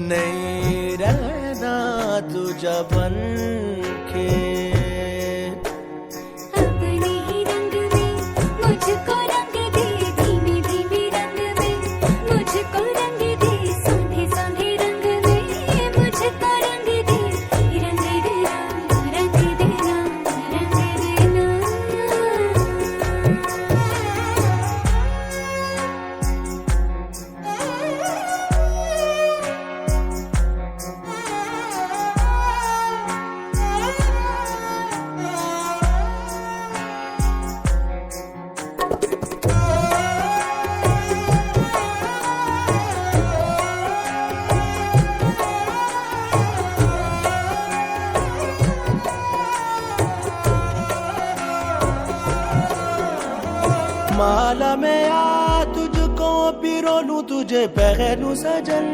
नहीं रहना तुझा बन के। अपने ही रंग में मुझको रंग दे, धीमे धीमे रंग में मुझको रंग दे, संधे संधे रंग में मुझको रंग दे, रंग देना रंग देना रंग देना। माला में आ तुझको पिरो लूं, तुझे पहनूं सजन।